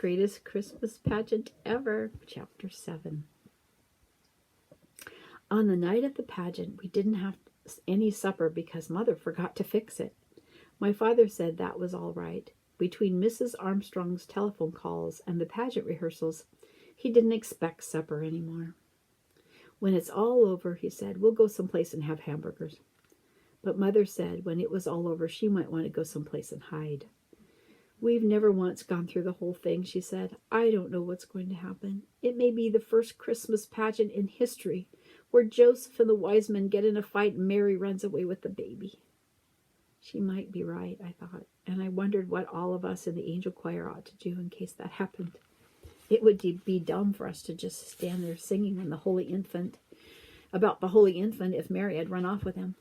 Greatest Christmas Pageant Ever, Chapter 7. On the night of the pageant, we didn't have any supper because Mother forgot to fix it. My father said that was all right. Between Mrs. Armstrong's telephone calls and the pageant rehearsals, he didn't expect supper anymore. When it's all over, he said, we'll go someplace and have hamburgers. But Mother said when it was all over, she might want to go someplace and hide. We've never once gone through the whole thing, she said. I don't know what's going to happen. It may be the first Christmas pageant in history where Joseph and the wise men get in a fight and Mary runs away with the baby. She might be right, I thought, and I wondered what all of us in the angel choir ought to do in case that happened. It would be dumb for us to just stand there singing about the Holy Infant if Mary had run off with him.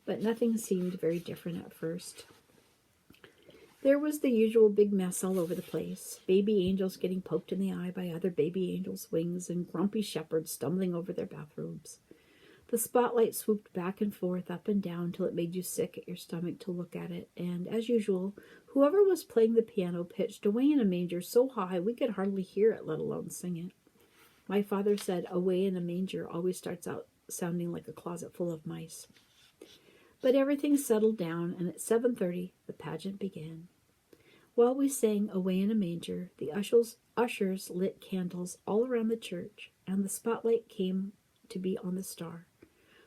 But nothing seemed very different at first. There was the usual big mess all over the place. Baby angels getting poked in the eye by other baby angels' wings and grumpy shepherds stumbling over their bathrobes. The spotlight swooped back and forth, up and down, till it made you sick at your stomach to look at it. And, as usual, whoever was playing the piano pitched Away in a Manger so high we could hardly hear it, let alone sing it. My father said Away in a Manger always starts out sounding like a closet full of mice. But everything settled down, and at 7:30 the pageant began. While we sang Away in a Manger, the ushers lit candles all around the church, and the spotlight came to be on the star.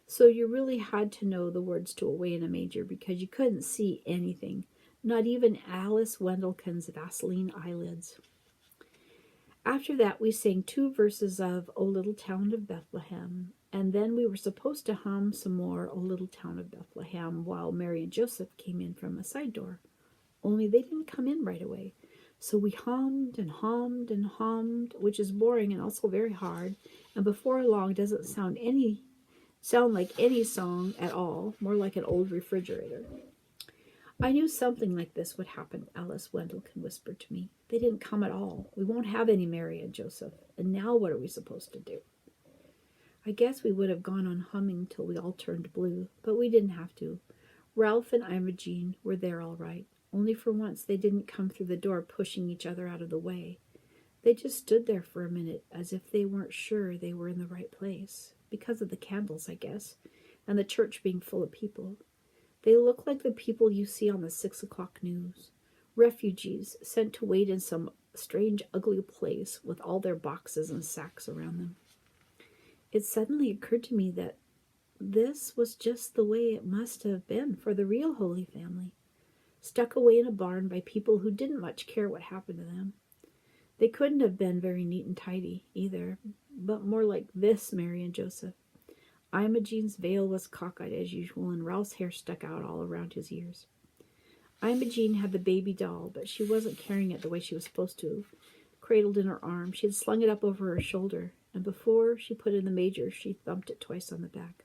So you really had to know the words to Away in a Manger because you couldn't see anything, not even Alice Wendelken's Vaseline eyelids. After that, we sang 2 verses of O Little Town of Bethlehem, and then we were supposed to hum some more O Little Town of Bethlehem while Mary and Joseph came in from a side door. Only they didn't come in right away. So we hummed and hummed and hummed, which is boring and also very hard, and before long doesn't sound like any song at all, more like an old refrigerator. I knew something like this would happen, Alice Wendelken whispered to me. They didn't come at all. We won't have any Mary and Joseph. And now what are we supposed to do? I guess we would have gone on humming till we all turned blue, but we didn't have to. Ralph and Imogene were there all right. Only for once they didn't come through the door pushing each other out of the way. They just stood there for a minute as if they weren't sure they were in the right place, because of the candles, I guess, and the church being full of people. They looked like the people you see on the 6 o'clock news, refugees sent to wait in some strange, ugly place with all their boxes and sacks around them. It suddenly occurred to me that this was just the way it must have been for the real Holy Family. Stuck away in a barn by people who didn't much care what happened to them. They couldn't have been very neat and tidy, either, but more like this, Mary and Joseph. Imogene's veil was cockeyed as usual, and Ralph's hair stuck out all around his ears. Imogene had the baby doll, but she wasn't carrying it the way she was supposed to. Cradled in her arm, she had slung it up over her shoulder, and before she put it in the manger, she thumped it twice on the back.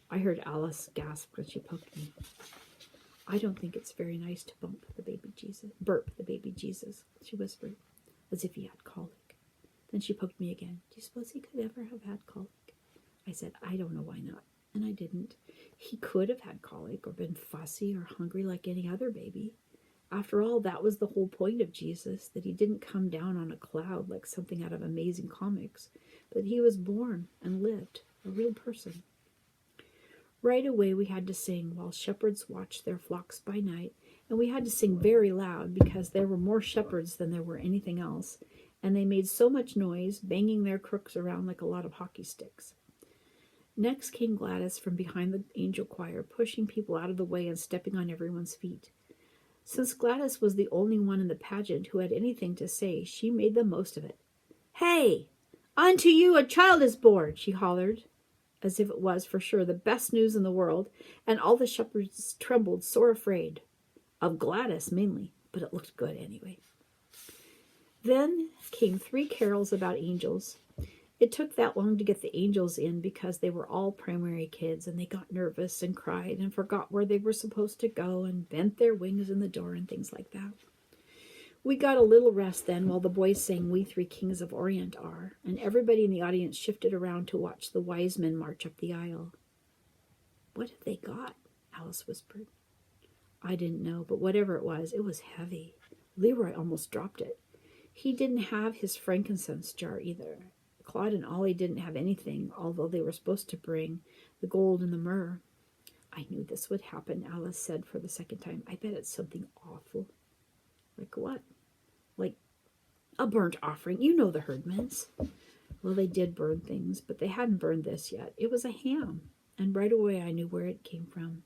I heard Alice gasp when she poked me. I don't think it's very nice to burp the baby Jesus, she whispered, as if he had colic. Then she poked me again. Do you suppose he could ever have had colic? I said, I don't know why not, and I didn't. He could have had colic or been fussy or hungry like any other baby. After all, that was the whole point of Jesus, that he didn't come down on a cloud like something out of Amazing Comics, but he was born and lived, a real person. Right away we had to sing while shepherds watched their flocks by night, and we had to sing very loud because there were more shepherds than there were anything else, and they made so much noise, banging their crooks around like a lot of hockey sticks. Next came Gladys from behind the angel choir, pushing people out of the way and stepping on everyone's feet. Since Gladys was the only one in the pageant who had anything to say, she made the most of it. Hey, unto you a child is born, she hollered, as if it was, for sure, the best news in the world, and all the shepherds trembled, sore afraid. Of Gladys, mainly, but it looked good anyway. Then came 3 carols about angels. It took that long to get the angels in because they were all primary kids, and they got nervous and cried and forgot where they were supposed to go and bent their wings in the door and things like that. We got a little rest then while the boys sang We Three Kings of Orient Are, and everybody in the audience shifted around to watch the wise men march up the aisle. What have they got? Alice whispered. I didn't know, but whatever it was heavy. Leroy almost dropped it. He didn't have his frankincense jar either. Claude and Ollie didn't have anything, although they were supposed to bring the gold and the myrrh. I knew this would happen, Alice said for the second time. I bet it's something awful. Like what? Like a burnt offering. You know the Herdmans. Well, they did burn things, but they hadn't burned this yet. It was a ham, and right away I knew where it came from.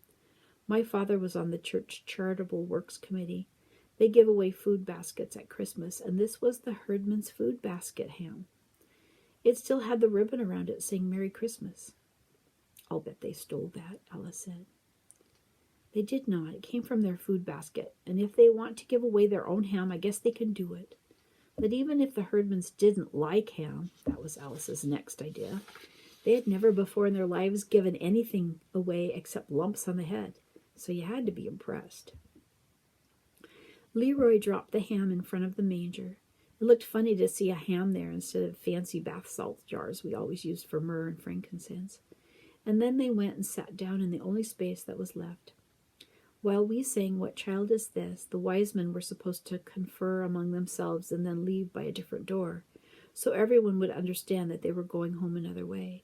My father was on the church charitable works committee. They give away food baskets at Christmas, and this was the Herdman's food basket ham. It still had the ribbon around it saying Merry Christmas. I'll bet they stole that, Alice said. They did not. It came from their food basket, and if they want to give away their own ham, I guess they can do it. But even if the Herdmans didn't like ham, that was Alice's next idea, they had never before in their lives given anything away except lumps on the head, so you had to be impressed. Leroy dropped the ham in front of the manger. It looked funny to see a ham there instead of fancy bath salt jars we always used for myrrh and frankincense. And then they went and sat down in the only space that was left. While we sang What Child Is This?, the wise men were supposed to confer among themselves and then leave by a different door, so everyone would understand that they were going home another way.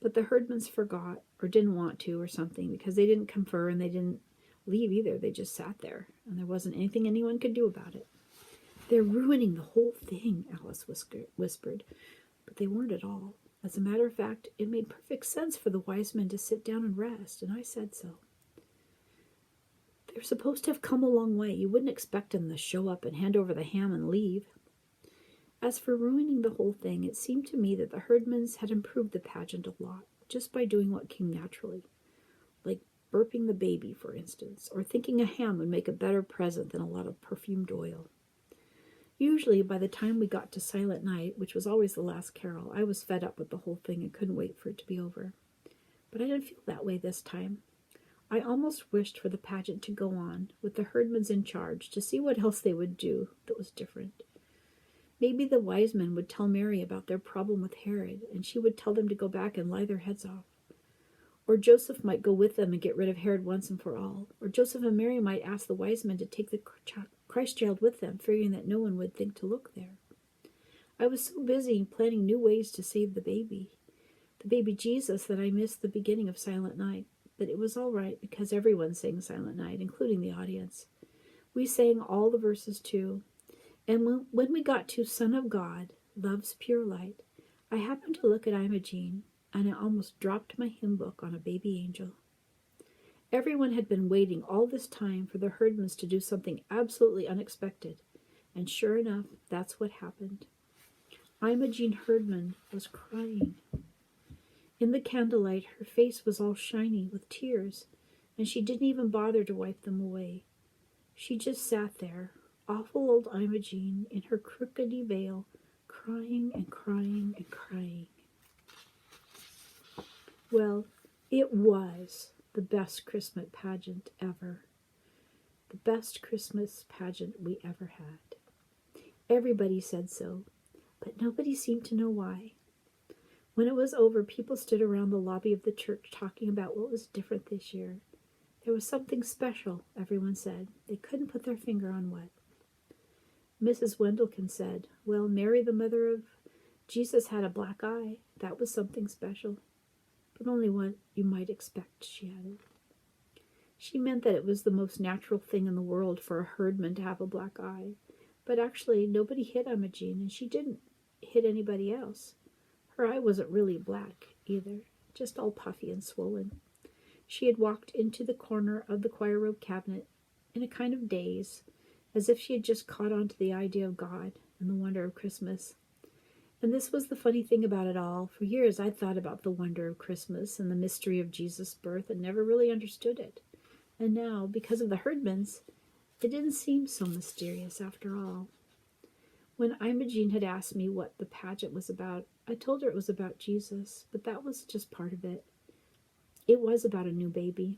But the Herdmans forgot, or didn't want to, or something, because they didn't confer and they didn't leave either. They just sat there, and there wasn't anything anyone could do about it. They're ruining the whole thing, Alice whispered, but they weren't at all. As a matter of fact, it made perfect sense for the wise men to sit down and rest, and I said so. They're supposed to have come a long way. You wouldn't expect them to show up and hand over the ham and leave. As for ruining the whole thing, it seemed to me that the Herdmans had improved the pageant a lot, just by doing what came naturally, like burping the baby, for instance, or thinking a ham would make a better present than a lot of perfumed oil. Usually, by the time we got to Silent Night, which was always the last carol, I was fed up with the whole thing and couldn't wait for it to be over. But I didn't feel that way this time. I almost wished for the pageant to go on, with the Herdmans in charge, to see what else they would do that was different. Maybe the wise men would tell Mary about their problem with Herod, and she would tell them to go back and lie their heads off. Or Joseph might go with them and get rid of Herod once and for all. Or Joseph and Mary might ask the wise men to take the Christ child with them, fearing that no one would think to look there. I was so busy planning new ways to save the baby Jesus, that I missed the beginning of Silent Night. But it was all right, because everyone sang Silent Night, including the audience. We sang all the verses too. And when we got to Son of God, Love's Pure Light, I happened to look at Imogene, and I almost dropped my hymn book on a baby angel. Everyone had been waiting all this time for the Herdmans to do something absolutely unexpected, and sure enough, that's what happened. Imogene Herdman was crying. In the candlelight, her face was all shiny with tears, and she didn't even bother to wipe them away. She just sat there, awful old Imogene, in her crookedy veil, crying and crying and crying. Well, it was the best Christmas pageant ever. The best Christmas pageant we ever had. Everybody said so, but nobody seemed to know why. When it was over, people stood around the lobby of the church talking about what was different this year. There was something special, everyone said. They couldn't put their finger on what. Mrs. Wendelkin said, well, Mary, the mother of Jesus, had a black eye. That was something special. But only what you might expect, she added. She meant that it was the most natural thing in the world for a herdman to have a black eye. But actually, nobody hit Imogene, and she didn't hit anybody else. Her eye wasn't really black, either, just all puffy and swollen. She had walked into the corner of the choir robe cabinet in a kind of daze, as if she had just caught on to the idea of God and the wonder of Christmas. And this was the funny thing about it all. For years I'd thought about the wonder of Christmas and the mystery of Jesus' birth and never really understood it. And now, because of the Herdmans, it didn't seem so mysterious after all. When Imogene had asked me what the pageant was about, I told her it was about Jesus, but that was just part of it. It was about a new baby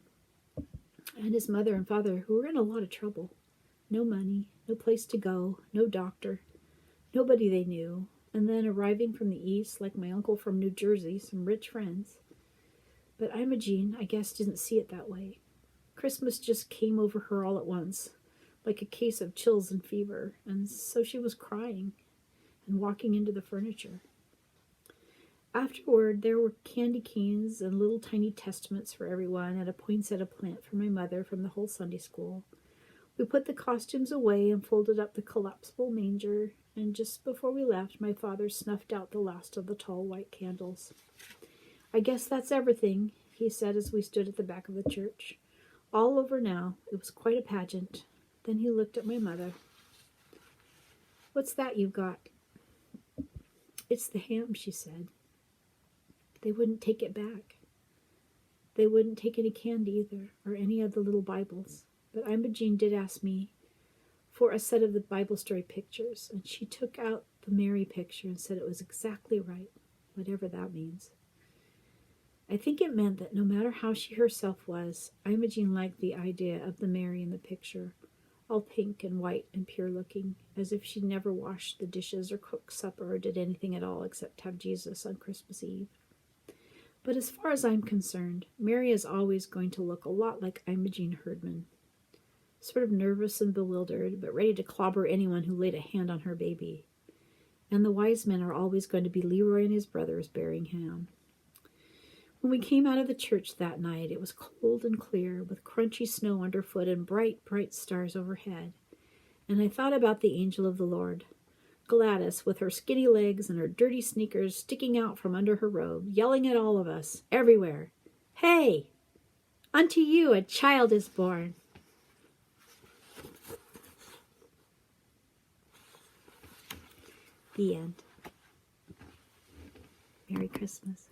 and his mother and father, who were in a lot of trouble. No money, no place to go, no doctor, nobody they knew, and then arriving from the east, like my uncle from New Jersey, some rich friends. But Imogene, I guess, didn't see it that way. Christmas just came over her all at once, like a case of chills and fever, and so she was crying, and walking into the furniture. Afterward, there were candy canes and little tiny testaments for everyone, and a poinsettia plant for my mother from the whole Sunday school. We put the costumes away and folded up the collapsible manger, and just before we left, my father snuffed out the last of the tall white candles. "I guess that's everything," he said as we stood at the back of the church. "All over now. It was quite a pageant." Then he looked at my mother. "What's that you've got?" "It's the ham," she said. They wouldn't take it back. They wouldn't take any candy either, or any of the little Bibles. But Imogene did ask me for a set of the Bible story pictures, and she took out the Mary picture and said it was exactly right, whatever that means. I think it meant that no matter how she herself was, Imogene liked the idea of the Mary in the picture, all pink and white and pure-looking, as if she'd never washed the dishes or cooked supper or did anything at all except have Jesus on Christmas Eve. But as far as I'm concerned, Mary is always going to look a lot like Imogene Herdman, sort of nervous and bewildered, but ready to clobber anyone who laid a hand on her baby. And the wise men are always going to be Leroy and his brothers bearing ham. When we came out of the church that night, it was cold and clear, with crunchy snow underfoot and bright, bright stars overhead. And I thought about the angel of the Lord, Gladys, with her skinny legs and her dirty sneakers sticking out from under her robe, yelling at all of us, everywhere, "Hey! Unto you a child is born." The end. Merry Christmas.